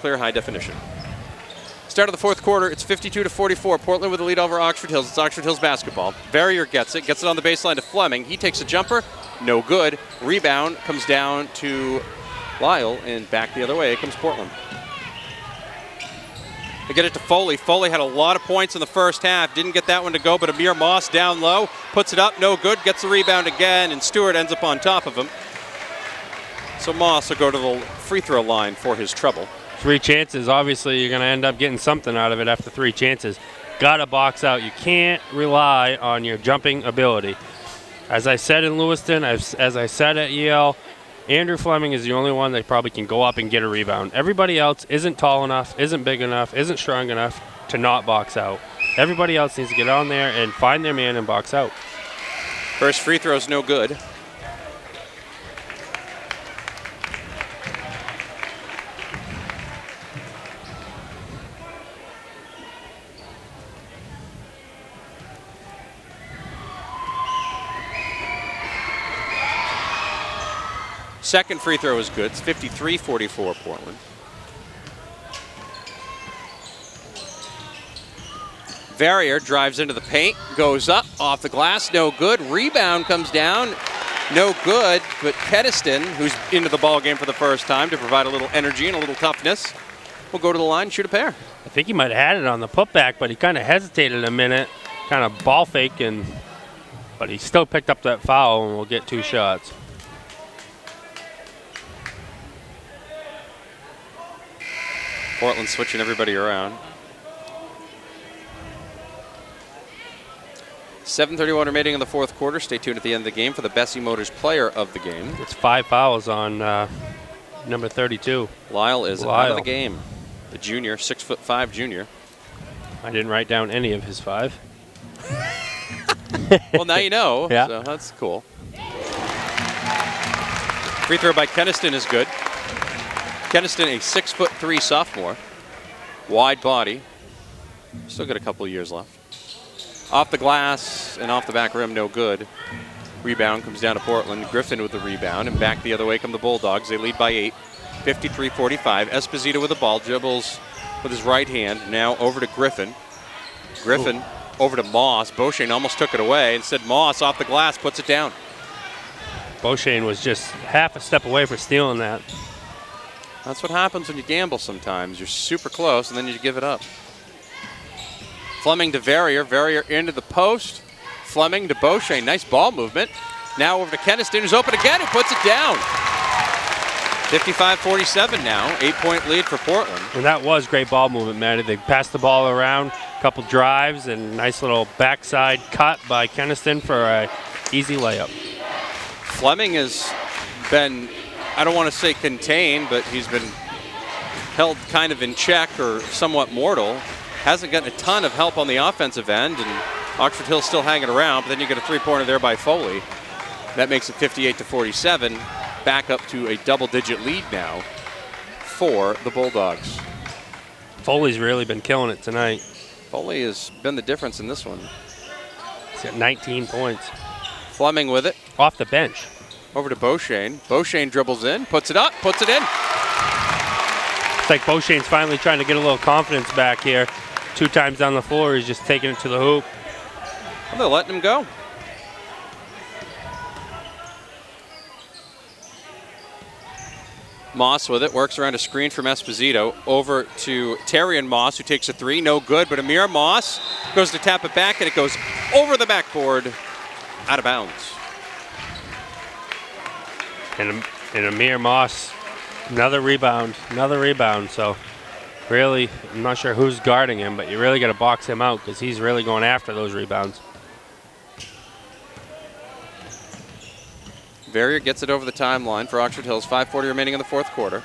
clear high definition. Start of the fourth quarter, it's 52-44. Portland with the lead over Oxford Hills. It's Oxford Hills basketball. Verrier gets it on the baseline to Fleming. He takes a jumper, no good. Rebound comes down to Lyle, and back the other way, comes Portland. They get it to Foley. Foley had a lot of points in the first half. Didn't get that one to go, but Amir Moss down low. Puts it up, no good. Gets the rebound again, and Stewart ends up on top of him. So Moss will go to the free throw line for his trouble. 3 chances. Obviously, you're going to end up getting something out of it after 3 chances. Got to box out. You can't rely on your jumping ability. As I said in Lewiston, as I said at Yale, Andrew Fleming is the only one that probably can go up and get a rebound. Everybody else isn't tall enough, isn't big enough, isn't strong enough to not box out. Everybody else needs to get on there and find their man and box out. First free throw's no good. Second free throw is good. It's 53-44 Portland. Verrier drives into the paint, goes up, off the glass, no good. Rebound comes down, no good. But Keniston, who's into the ball game for the first time to provide a little energy and a little toughness, will go to the line and shoot a pair. I think he might have had it on the putback, but he kind of hesitated a minute, kind of ball faking, but he still picked up that foul and will get 2 shots. Portland switching everybody around. 7:31 remaining in the fourth quarter. Stay tuned at the end of the game for the Bessie Motors player of the game. It's 5 fouls on number 32. Lyle is out of the game. The junior, 6'5" junior. I didn't write down any of his 5. Well, now you know. Yeah. So that's cool. Free throw by Keniston is good. Keniston, a 6'3" sophomore. Wide body. Still got a couple of years left. Off the glass and off the back rim, no good. Rebound comes down to Portland. Griffin with the rebound, and back the other way come the Bulldogs. They lead by 8, 53-45. Esposito with the ball, dribbles with his right hand. Now over to Griffin. Griffin over to Moss. Beauchene almost took it away. Instead, Moss off the glass puts it down. Beauchene was just half a step away for stealing that. That's what happens when you gamble sometimes. You're super close, and then you give it up. Fleming to Verrier. Verrier into the post. Fleming to Beauchene. Nice ball movement. Now over to Keniston, who's open again, who puts it down. 55-47 now. 8-point lead for Portland. And that was great ball movement, Matty. They passed the ball around, a couple drives, and nice little backside cut by Keniston for an easy layup. Fleming has been, I don't want to say contained, but he's been held kind of in check or somewhat mortal. Hasn't gotten a ton of help on the offensive end, and Oxford Hill's still hanging around, but then you get a 3-pointer there by Foley. That makes it 58-47, back up to a double-digit lead now for the Bulldogs. Foley's really been killing it tonight. Foley has been the difference in this one. He's got 19 points. Fleming with it. Off the bench. Over to Beauchene. Beauchene dribbles in, puts it up, puts it in. It's like Beauchene's finally trying to get a little confidence back here. 2 times down the floor, he's just taking it to the hoop. Well, they're letting him go. Moss with it, works around a screen from Esposito. Over to Terry and Moss, who takes a 3, no good, but Amir Moss goes to tap it back, and it goes over the backboard, out of bounds. And Amir Moss, another rebound. So really, I'm not sure who's guarding him, but you really got to box him out because he's really going after those rebounds. Verrier gets it over the timeline for Oxford Hills. 5:40 remaining in the fourth quarter.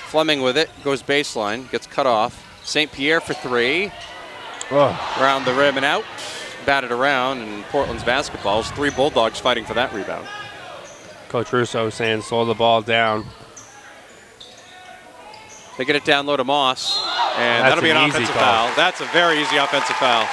Fleming with it, goes baseline, gets cut off. St. Pierre for 3. Around the rim and out. Batted around, and Portland's basketball. 3 Bulldogs fighting for that rebound. Coach Russo saying slow the ball down. They get it down low to Moss, and that'll be an offensive foul. That's a very easy offensive foul.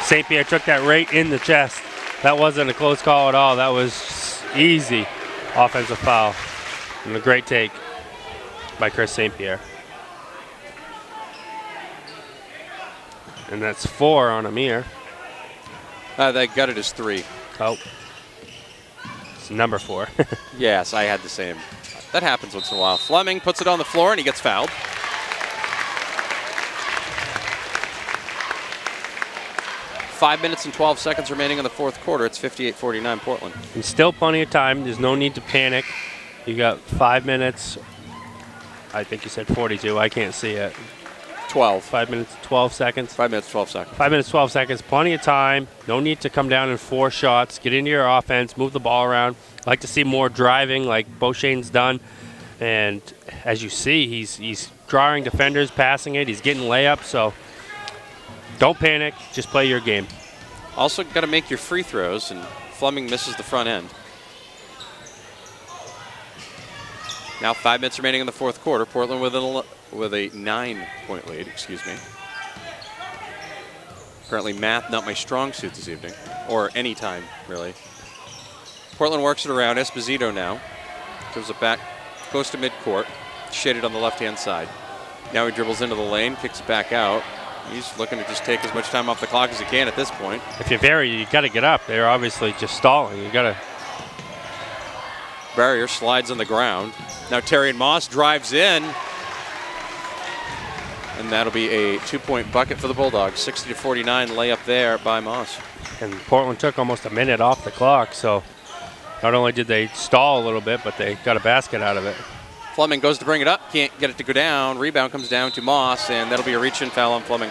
St. Pierre took that right in the chest. That wasn't a close call at all. That was easy offensive foul. And a great take. by Chris St. Pierre. And that's 4 on Amir. They got it as 3. Oh. It's number 4. Yes, I had the same. That happens once in a while. Fleming puts it on the floor and he gets fouled. Five minutes and 12 seconds remaining in the fourth quarter. It's 58-49 Portland. And still plenty of time. There's no need to panic. You got 5 minutes. I think you said 42. I can't see it. 12. 5 minutes, 12 seconds. 5 minutes, 12 seconds. 5 minutes, 12 seconds. Plenty of time. No need to come down in 4 shots. Get into your offense. Move the ball around. I like to see more driving like Beauchene's done. And as you see, he's drawing defenders, passing it. He's getting layups. So don't panic. Just play your game. Also got to make your free throws, and Fleming misses the front end. Now 5 minutes remaining in the fourth quarter. Portland with a 9-point lead, excuse me. Apparently math not my strong suit this evening, or any time, really. Portland works it around. Esposito now. Gives it back close to midcourt, shaded on the left-hand side. Now he dribbles into the lane, kicks it back out. He's looking to just take as much time off the clock as he can at this point. If you're Barrier, you got to get up. They're obviously just stalling. You got to. Barrier slides on the ground. Now Terrian Moss drives in. And that'll be a 2-point bucket for the Bulldogs. 60-49 layup there by Moss. And Portland took almost a minute off the clock, so not only did they stall a little bit, but they got a basket out of it. Fleming goes to bring it up, can't get it to go down. Rebound comes down to Moss, and that'll be a reach-in foul on Fleming.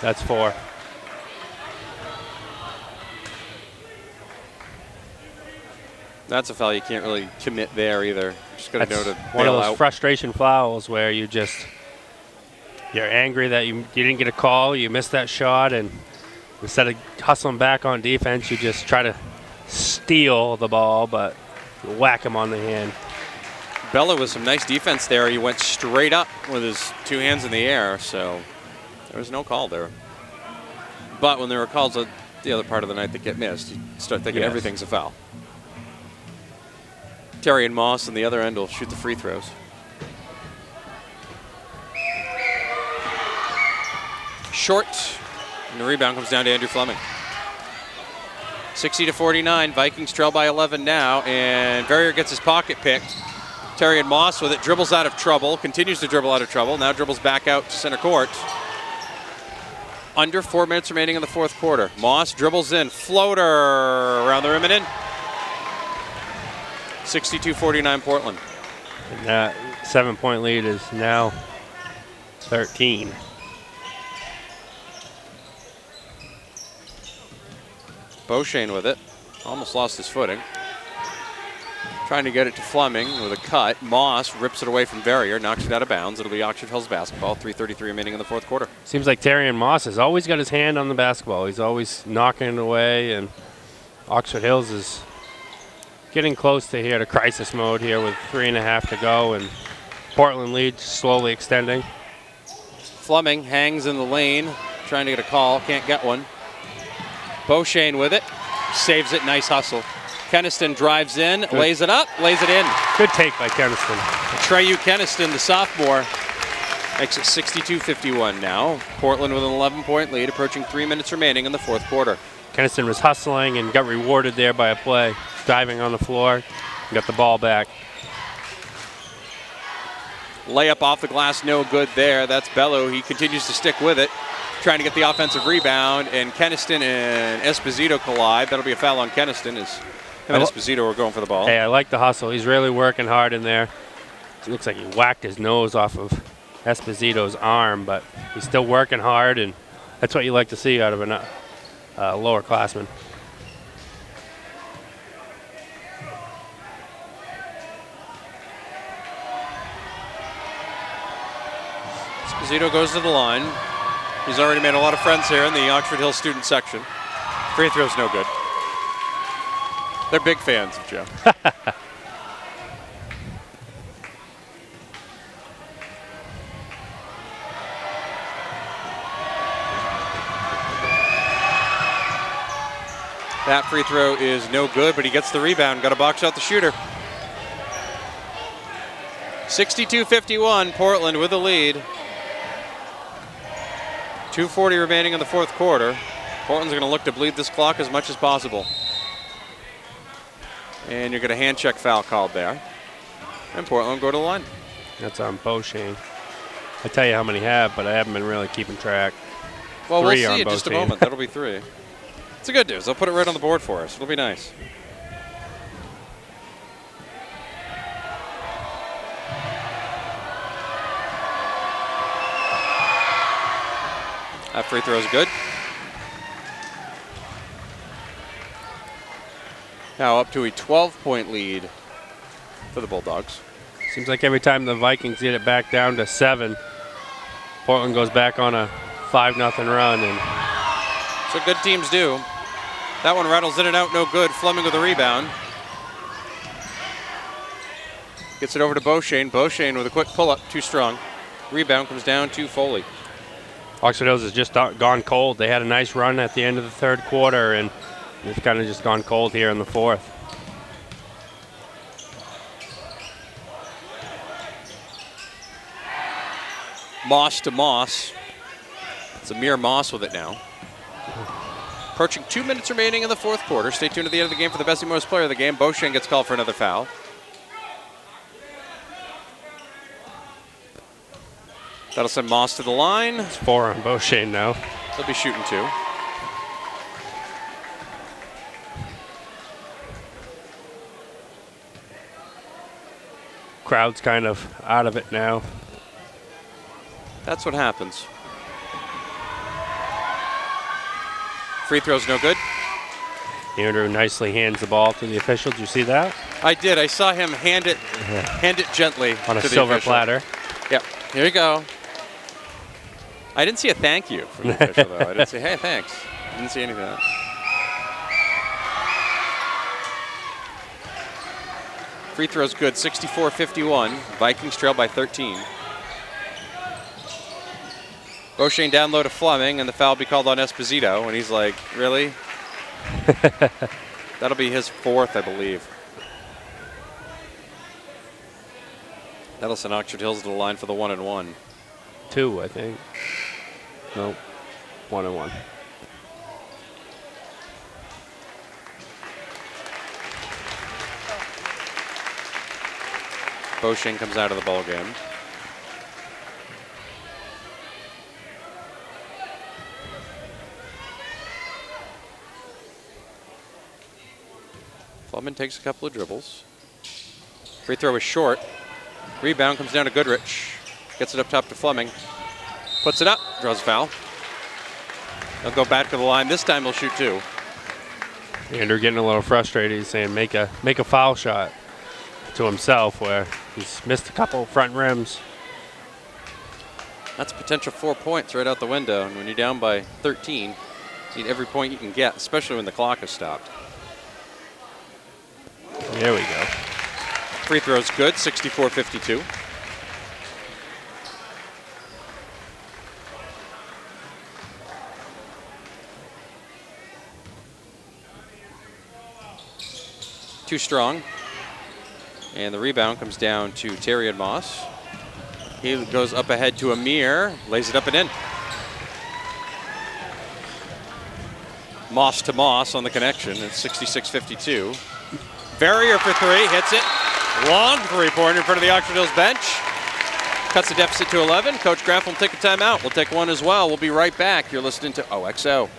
That's 4. That's a foul you can't really commit there either. Just got to know to one of bail those out. frustration fouls where you're angry that you didn't get a call, you missed that shot, and instead of hustling back on defense, you just try to steal the ball, but you whack him on the hand. Bella with some nice defense there. He went straight up with his 2 hands in the air, so there was no call there. But when there are calls at the other part of the night that get missed, you start thinking Yes. everything's a foul. Terrian Moss on the other end will shoot the free throws. Short, and the rebound comes down to Andrew Fleming. 60-49, Vikings trail by 11 now, and Verrier gets his pocket picked. Terrian Moss with it, dribbles out of trouble, continues to dribble out of trouble, now dribbles back out to center court. Under 4 minutes remaining in the fourth quarter. Moss dribbles in, floater around the rim and in. 62-49 Portland. And that 7-point lead is now 13. Beauchene with it, almost lost his footing. Trying to get it to Fleming with a cut. Moss rips it away from Verrier, knocks it out of bounds. It'll be Oxford Hills basketball, 3:33 remaining in the fourth quarter. Seems like Terrian Moss has always got his hand on the basketball. He's always knocking it away, and Oxford Hills is getting close to crisis mode here with 3.5 to go, and Portland lead slowly extending. Fleming hangs in the lane, trying to get a call, can't get one. Beauchene with it, saves it, nice hustle. Keniston drives in, lays it up, lays it in. Good take by Keniston. Treyu Keniston, the sophomore, makes it 62-51 now. Portland with an 11-point lead, approaching 3 minutes remaining in the fourth quarter. Keniston was hustling and got rewarded there by a play. Diving on the floor, got the ball back. Layup off the glass, no good there. That's Bello. He continues to stick with it, trying to get the offensive rebound, and Keniston and Esposito collide. That'll be a foul on Keniston as him and Esposito are going for the ball. Hey, I like the hustle. He's really working hard in there. It looks like he whacked his nose off of Esposito's arm, but he's still working hard, and that's what you like to see out of a lower classman. Esposito goes to the line. He's already made a lot of friends here in the Oxford Hills student section. Free throw's no good. They're big fans of Joe. That free throw is no good, but he gets the rebound. Got to box out the shooter. 62-51, Portland with the lead. 2:40 remaining in the fourth quarter. Portland's going to look to bleed this clock as much as possible. And you're going to hand check foul called there. And Portland go to the line. That's on Beauchene. I tell you how many have, but I haven't been really keeping track. Well, we'll Three see on in just a Beauchene. moment. That'll be 3. It's a good news. They'll put it right on the board for us. It'll be nice. That free throw is good. Now up to a 12-point lead for the Bulldogs. Seems like every time the Vikings get it back down to 7, Portland goes back on a 5-0 run. And That's what good teams do. That one rattles in and out, no good. Fleming with a rebound. Gets it over to Beauchene. Beauchene with a quick pull-up, too strong. Rebound comes down to Foley. Oxford Hills has just gone cold. They had a nice run at the end of the third quarter, and it's kind of just gone cold here in the fourth. Moss to Moss. It's Amir Moss with it now. Approaching 2 minutes remaining in the fourth quarter. Stay tuned to the end of the game for the best and most player of the game. Beauchene gets called for another foul. That'll send Moss to the line. It's 4 on Beauchene now. They'll be shooting 2. Crowd's kind of out of it now. That's what happens. Free throw's no good. Andrew nicely hands the ball to the official. Did you see that? I did. I saw him hand it gently On a to the silver official. platter. Yep. Here you go. I didn't see a thank you from the official, though. I didn't say, hey, thanks. I didn't see anything of that. Free throw's good, 64-51. Vikings trail by 13. Beauchene down low to Fleming, and the foul will be called on Esposito. And he's like, really? That'll be his 4th, I believe. That'll send Oxford Hills to the line for the 1-and-1. 2, I think. Nope. 1-and-1. Beauchene comes out of the ball game. Fleming takes a couple of dribbles. Free throw is short. Rebound comes down to Goodrich. Gets it up top to Fleming. Puts it up, draws a foul. They'll go back to the line. This time they'll shoot 2. Andrew getting a little frustrated. He's saying make a foul shot to himself where he's missed a couple front rims. That's a potential 4 points right out the window. And when you're down by 13, you need every point you can get, especially when the clock is stopped. There we go. Free throw's good, 64-52. Too strong. And the rebound comes down to Terry and Moss. He goes up ahead to Amir, lays it up and in. Moss to Moss on the connection. It's 66-52. Verrier for 3, hits it. Long three-pointer in front of the Oxford Hills bench. Cuts the deficit to 11. Coach Graff will take a timeout. We'll take one as well. We'll be right back. You're listening to OXO.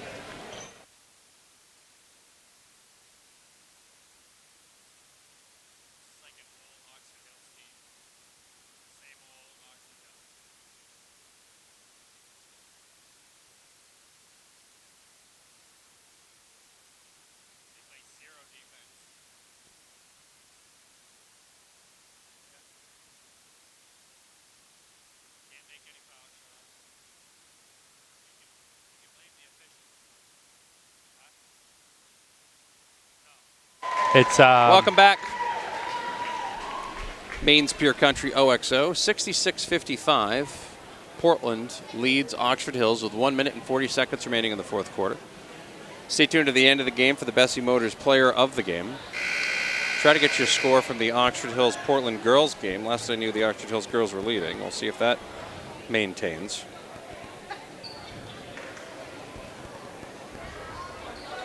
It's Welcome back. Maine's Pure Country OXO, 66-55. Portland leads Oxford Hills with 1 minute and 40 seconds remaining in the fourth quarter. Stay tuned to the end of the game for the Bessie Motors Player of the Game. Try to get your score from the Oxford Hills Portland girls game. Last I knew, the Oxford Hills girls were leading. We'll see if that maintains.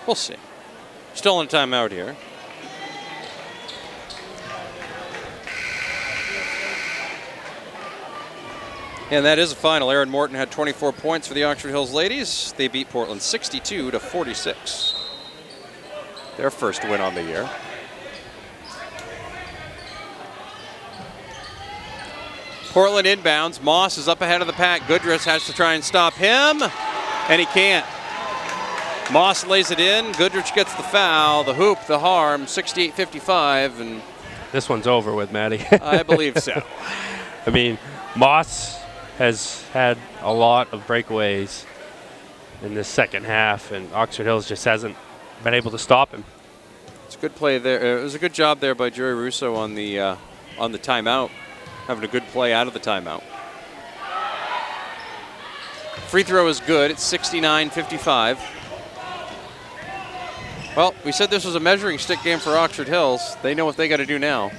We'll see. Still in timeout here. And that is a final. Aaron Morton had 24 points for the Oxford Hills ladies. They beat Portland 62-46. Their first win on the year. Portland inbounds. Moss is up ahead of the pack. Goodrich has to try and stop him, and he can't. Moss lays it in. Goodrich gets the foul, the hoop, the harm, 68-55, and This one's over with, Maddie. I believe so. I mean, Moss has had a lot of breakaways in this second half, and Oxford Hills just hasn't been able to stop him. It's a good play there. It was a good job there by Joey Russo on the timeout, having a good play out of the timeout. Free throw is good. It's 69-55. Well, we said this was a measuring stick game for Oxford Hills. They know what they got to do now.